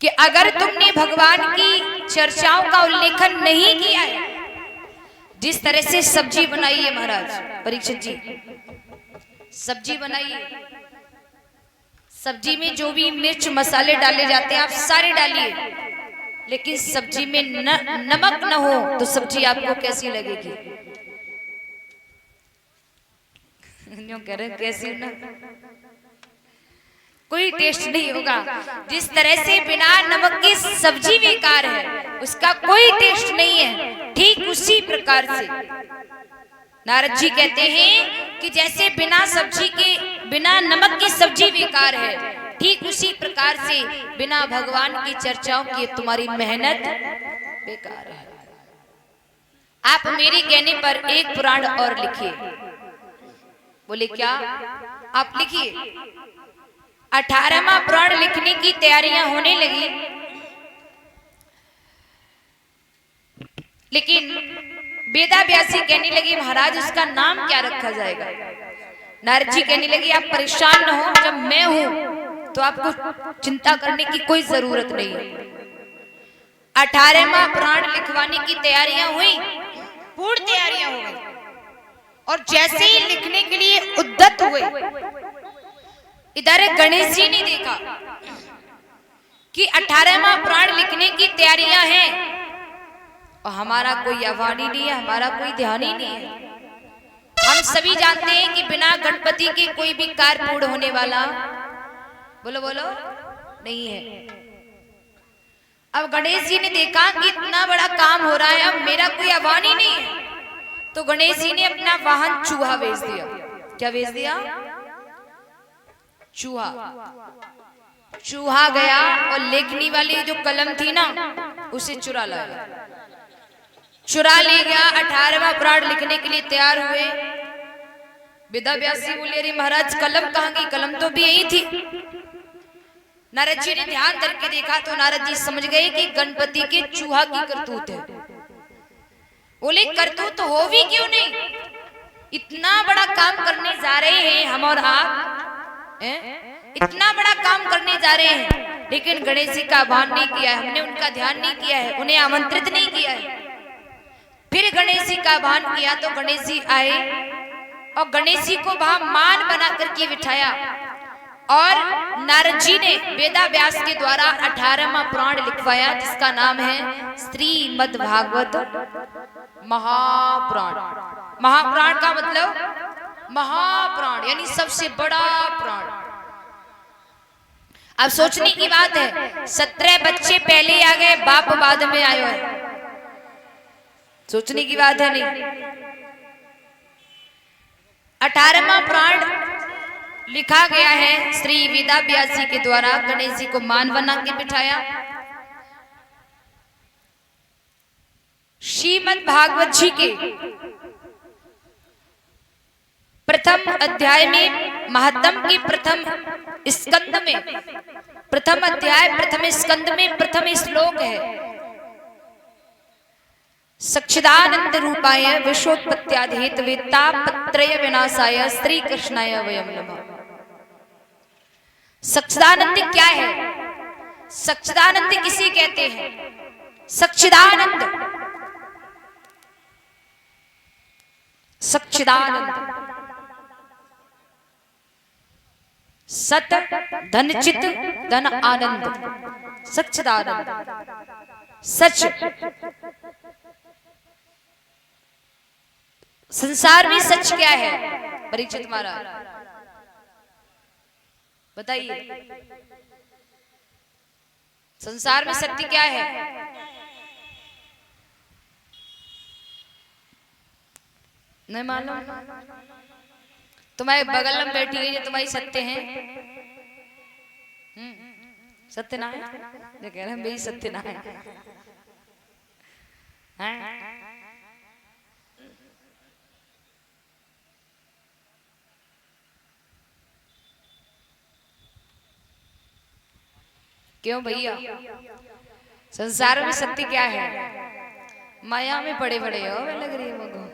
कि अगर तुमने भगवान की चर्चाओं का उल्लेखन नहीं किया है, जिस तरह से सब्जी बनाई है महाराज परीक्षित जी, सब्जी बनाई है, सब्जी में जो भी मिर्च मसाले डाले जाते हैं आप सारे डालिए, लेकिन सब्जी में नमक न हो तो सब्जी आपको कैसी लगेगी? कह रहे कैसी ना, कोई टेस्ट नहीं होगा। जिस तरह से बिना नमक की सब्जी बेकार है, उसका कोई टेस्ट नहीं है, ठीक उसी प्रकार से नारद जी कहते हैं कि जैसे बिना सब्जी के, बिना नमक की सब्जी बेकार है, ठीक उसी प्रकार से बिना भगवान की चर्चाओं की तुम्हारी मेहनत बेकार है। आप मेरे कहने पर एक पुराण और लिखिए। बोले क्या? आप लिखिए। 18वां पुराण लिखने की तैयारियां होने लगी, लेकिन वेदा व्यासी कहने लगी महाराज उसका नाम क्या रखा जाएगा? नारद जी कहने लगी आप परेशान न हो, जब मैं हूं तो आपको चिंता करने की कोई जरूरत नहीं है। 18वां पुराण लिखवाने की तैयारियां हुई, पूर्ण तैयारियां हो गई, और जैसे ही लिखने के लिए उद्यत हुए, इधर गणेश जी ने देखा कि 18वां पुराण लिखने की तैयारियां हैं और हमारा कोई आह्वान ही नहीं है, हमारा कोई ध्यान ही नहीं है। हम सभी जानते हैं कि बिना गणपति के कोई भी कार्य पूर्ण होने वाला, बोलो बोलो, नहीं है। अब गणेश जी ने देखा कि इतना बड़ा काम हो रहा है, अब मेरा कोई आह्वान ही नहीं है, तो गणेश जी ने अपना वाहन चूहा भेज दिया। क्या भेज दिया? चूहा। चूहा गया और लेखनी वाली जो कलम थी ना उसे चुरा लाया, चुरा ले गया। 18वां पुराण लिखने के लिए तैयार हुए। वेदा व्यासी बोले अरे महाराज कलम कहाँ गई? कलम तो भी यही थी। नारद जी ने ध्यान करके देखा तो नारद जी समझ गए कि गणपति के चूहा की करतूत है। बोले करतूत हो भी क्यों नहीं, इतना बड़ा काम करने जा रहे हैं हम और आप, इतना बड़ा काम करने जा रहे हैं, लेकिन गणेश जी का आह्वान नहीं किया है, हमने उनका ध्यान नहीं किया है, उन्हें आमंत्रित नहीं किया है। फिर गणेश जी का आह्वान किया तो गणेश जी आए और गणेश जी को वहां मान बना करके बिठाया, और नारद जी ने वेदा व्यास के द्वारा 18वां पुराण लिखवाया, जिसका नाम है श्रीमद् भागवत महापुराण। महापुराण का मतलब महापुराण यानी सबसे बड़ा पुराण। अब सोचने की बात है, 17 बच्चे पहले आ गए, बाप बाद में आयो है। सोचने की बात है नहीं। 18वां पुराण लिखा गया है श्री वेदा व्यास जी के द्वारा, गणेश जी को मान बना के बिठाया। श्रीमद् भागवत जी के प्रथम अध्याय में, महात्म के प्रथम स्कंद में, प्रथम अध्याय प्रथम स्कंद में प्रथम श्लोक है, सच्चिदानंद रूपाय विश्वोत्पत्त्यादि तापत्रय विनाशाय श्री कृष्णाय वयं नमः। सच्चिदानंद क्या है? सच्चिदानंद किसे कहते हैं? सच्चिदानंद, सच्चिदानंद सत धन चित धन आनंद, सच्चिदानंद सच। संसार में सच क्या है परीक्षित महाराज बताइए? संसार में सत्य क्या है? नहीं मालूम? तुम्हारे बगल में बैठी है जो तुम्हारी सत्य है, सत्य ना है, जो कह रहे हैं मेरी सत्य ना है, क्यों भैया? संसार में सत्य क्या है? माया में पड़े पड़े हो लग रही है मुझको।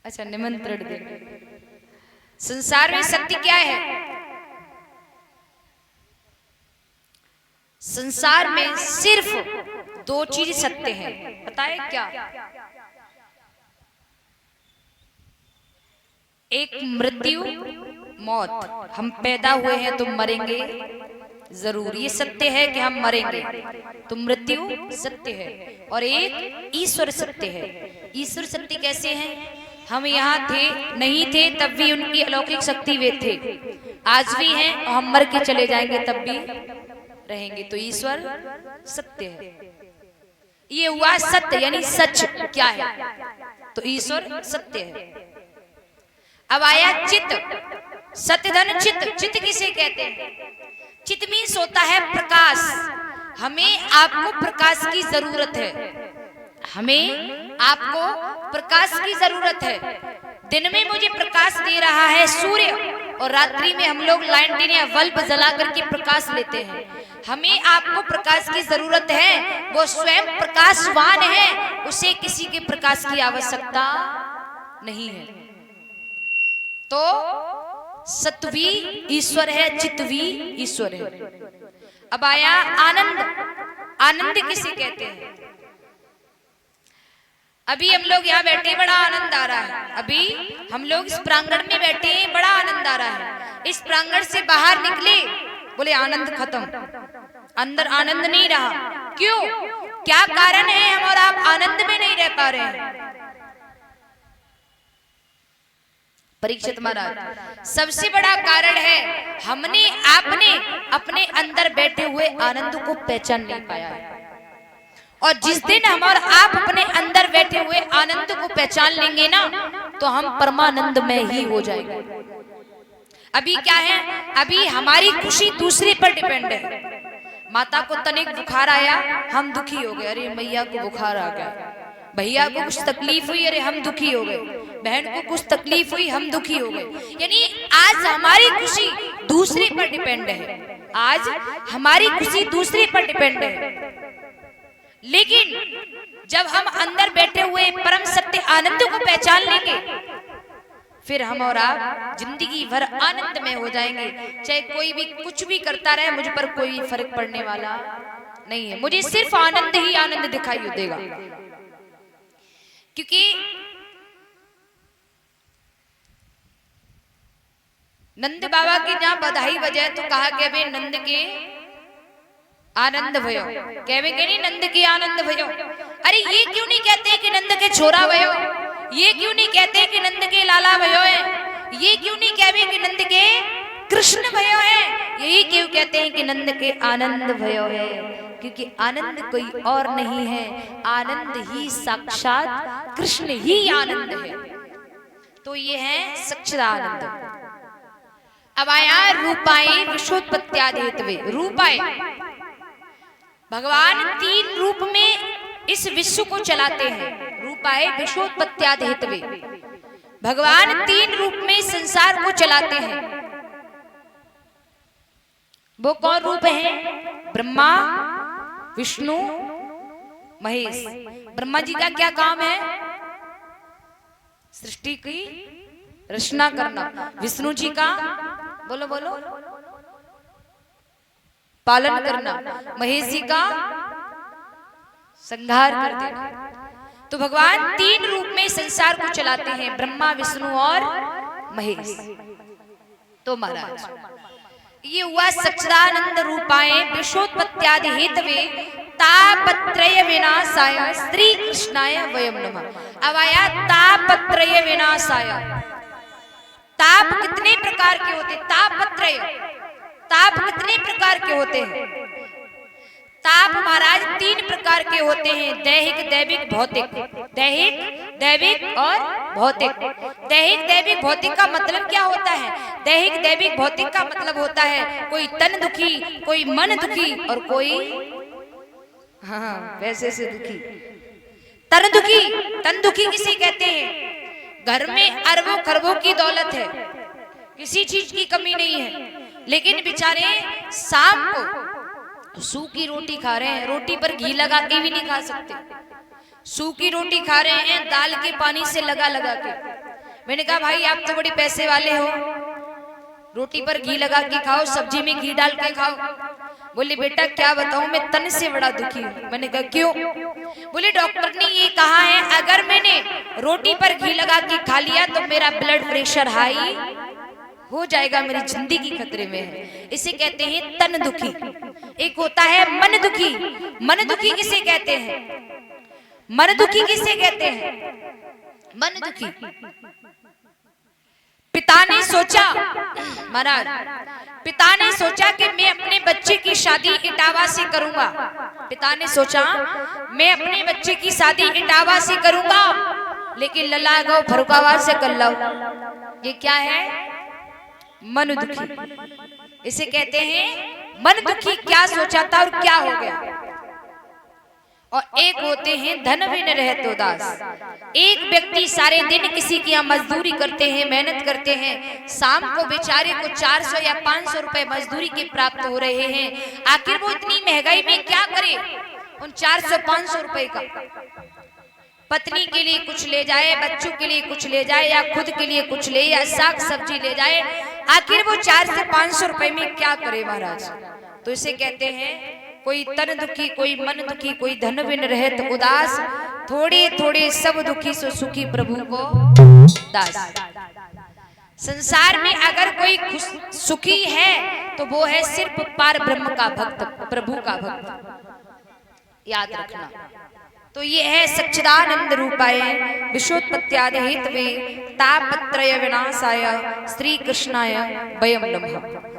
अच्छा निमंत्रण दे। संसार में सत्य क्या है? संसार में सिर्फ दो चीज सत्य है, पता है क्या? एक मृत्यु, मौत। हम पैदा हुए हैं तो मरेंगे जरूर, ये सत्य है कि हम मरेंगे, तो मृत्यु सत्य है। और एक ईश्वर सत्य है। ईश्वर सत्य कैसे है? हम यहाँ थे नहीं थे तब भी उनकी अलौकिक शक्ति वे थे, आज भी हैं और हम मर के चले जाएंगे तब भी रहेंगे, तो ईश्वर सत्य है। ये हुआ सत्य, यानी सच क्या है, तो ईश्वर सत्य है। अब आया चित्त, सत्य धन चित्त। चित्त किसे कहते हैं? चित्त मीन्स होता है प्रकाश। हमें आपको प्रकाश की जरूरत है, हमें आपको प्रकाश की जरूरत है। दिन में मुझे प्रकाश दे रहा है सूर्य, और रात्रि में हम लोग लैंटर्न या बल्ब जला करके प्रकाश लेते हैं। हमें आपको प्रकाश की जरूरत है, वो स्वयं प्रकाशवान है, उसे किसी के प्रकाश की आवश्यकता नहीं है। तो सत्य भी ईश्वर है, चित्त भी ईश्वर है। अब आया आनंद। आनंद किसे कहते हैं? अभी हम लोग यहाँ बैठे, बड़ा आनंद आ रहा है। अभी हम लोग इस प्रांगण में बैठे हैं, बड़ा आनंद आ रहा है। इस प्रांगण से बाहर निकले, बोले आनंद खत्म, अंदर आनंद नहीं रहा। क्यों? क्या कारण है हम और आप आनंद में नहीं रह पा रहे हैं? परीक्षित महाराज, सबसे बड़ा कारण है हमने आपने अपने अंदर बैठे हुए आनंद को पहचान नहीं पाया है। और जिस दिन हम और आप अपने अंदर बैठे हुए आनंद को पहचान लेंगे ना, तो हम परमानंद में ही हो जाएंगे। अभी क्या है? अभी हमारी खुशी दूसरे पर डिपेंड है। माता को तनिक बुखार आया, हम दुखी हो गए, अरे मैया को बुखार आ गया। भैया को कुछ तकलीफ हुई, अरे हम दुखी हो गए। बहन को कुछ तकलीफ हुई, हम दुखी हो गए। यानी आज हमारी खुशी दूसरे पर डिपेंड है, आज हमारी खुशी दूसरे पर डिपेंड है। लेकिन जब हम अंदर बैठे हुए परम सत्य आनंद को पहचान लेंगे, फिर हम और आप जिंदगी भर आनंद में हो जाएंगे। चाहे कोई भी कुछ भी करता रहे, मुझ पर कोई फर्क पड़ने वाला नहीं है। मुझे सिर्फ आनंद ही आनंद दिखाई देगा। क्योंकि नंद बाबा की जहां बधाई बजाए तो कहा कि भाई नंद के आनंद भयो, कहवे के नहीं नंद के आनंद भयो। अरे ये क्यों नहीं कहते कि नंद के छोरा भयो? ये क्यों नहीं कहते कि नंद के लाला भयो है? ये क्यों नहीं कहवे कि नंद के कृष्ण भयो है? यही क्यों कहते हैं कि नंद के आनंद भयो है? क्योंकि आनंद कोई और नहीं है, आनंद ही साक्षात कृष्ण ही आनंद है। तो ये है सच्चिदानंद। अब आया रूपाए विश्वोत्पत्त्यादि हेतवे। रूपाए, भगवान तीन रूप में इस विश्व को चलाते हैं। रूपाए विश्वोत्पत्त्यादि हेतवे, भगवान तीन रूप में संसार को चलाते हैं। वो कौन रूप है? ब्रह्मा, विष्णु, महेश। ब्रह्मा जी का क्या काम है? सृष्टि की रचना करना। विष्णु जी का, बोलो बोलो, पालन करना। महेश जी का संहार कर देना। तो भगवान तीन रूप में संसार को चलाते हैं, ब्रह्मा, विष्णु और महेश। तो महाराज ये हुआ सच्चिदानंद रूपाए विश्वोत्पत्त्यादि हेतवे तापत्रय विनाशाय श्री कृष्णाय वयम नमः। अब आया तापत्रय विनाशाय। ताप कितने प्रकार के होते? तापत्रय, ताप कितने प्रकार के होते हैं? ताप महाराज तीन प्रकार के होते हैं, दैहिक, दैविक, भौतिक। दैहिक, दैविक और भौतिक। दैहिक, दैविक, भौतिक का मतलब क्या होता है? दैहिक, दैविक, भौतिक का मतलब होता है कोई तन दुखी, कोई मन दुखी और कोई हाँ वैसे से दुखी। तन दुखी, तन दुखी किसे कहते हैं? घर में अरबों खरबों की दौलत है, किसी चीज की कमी नहीं है, लेकिन बेचारे शाम को सूखी रोटी खा रहे हैं, रोटी पर घी लगा के भी नहीं खा सकते। सूखी रोटी खा रहे हैं दाल के पानी से लगा लगा के। मैंने कहा भाई आप तो बड़े पैसे वाले हो, रोटी पर घी लगा के खाओ, सब्जी में घी डाल के खाओ। बोले बेटा क्या बताऊं, मैं तन से बड़ा दुखी हूं। मैंने कहा क्यों? बोले डॉक्टर ने ये कहा है अगर मैंने रोटी पर घी लगा के खा लिया तो मेरा ब्लड प्रेशर हाई हो जाएगा, मेरी जिंदगी खतरे में है। इसे कहते हैं तन दुखी। एक होता है मन दुखी। मन दुखी किसे कहते हैं? मन दुखी किसे कहते हैं? मन दुखी। पिता ने सोचा, महाराज पिता ने सोचा कि मैं अपने बच्चे की शादी इटावा से करूंगा। पिता ने सोचा मैं अपने बच्चे की शादी इटावा से करूंगा, लेकिन लल्ला गो फरुखाबाद से कर लो। ये क्या है? मन दुखी। इसे कहते हैं मन दुखी। क्या सोचा था और क्या हो गया? और एक होते हैं धन बिन रहत उदास। एक व्यक्ति सारे दिन किसी की यहाँ मजदूरी करते हैं, मेहनत करते हैं, शाम को बेचारे को 400 या 500 रुपए मजदूरी के प्राप्त हो रहे हैं। आखिर वो इतनी महंगाई में क्या करे उन 400-500 रुपए का? पत्नी के लिए कुछ ले जाए, बच्चों के लिए कुछ ले जाए, या खुद के लिए कुछ ले, या साग सब्जी ले जाए। आखिर वो 400 से 500 रुपए में क्या करे महाराज? तो इसे कहते हैं कोई तन दुखी, कोई मन दुखी, कोई धन बिन रहत उदास। थोड़े थोड़े सब दुखी सो सुखी प्रभु को दास। संसार में अगर कोई सुखी है तो वो है सिर्फ पार ब्रह्म का भक्त, प्रभु का भक्त। याद रखना। तो ये है सच्चिदानंद रूपाय विश्वोत्पत्त्यादि हेतवे तापत्रय विनाशाय श्री कृष्णाय वयं नमः।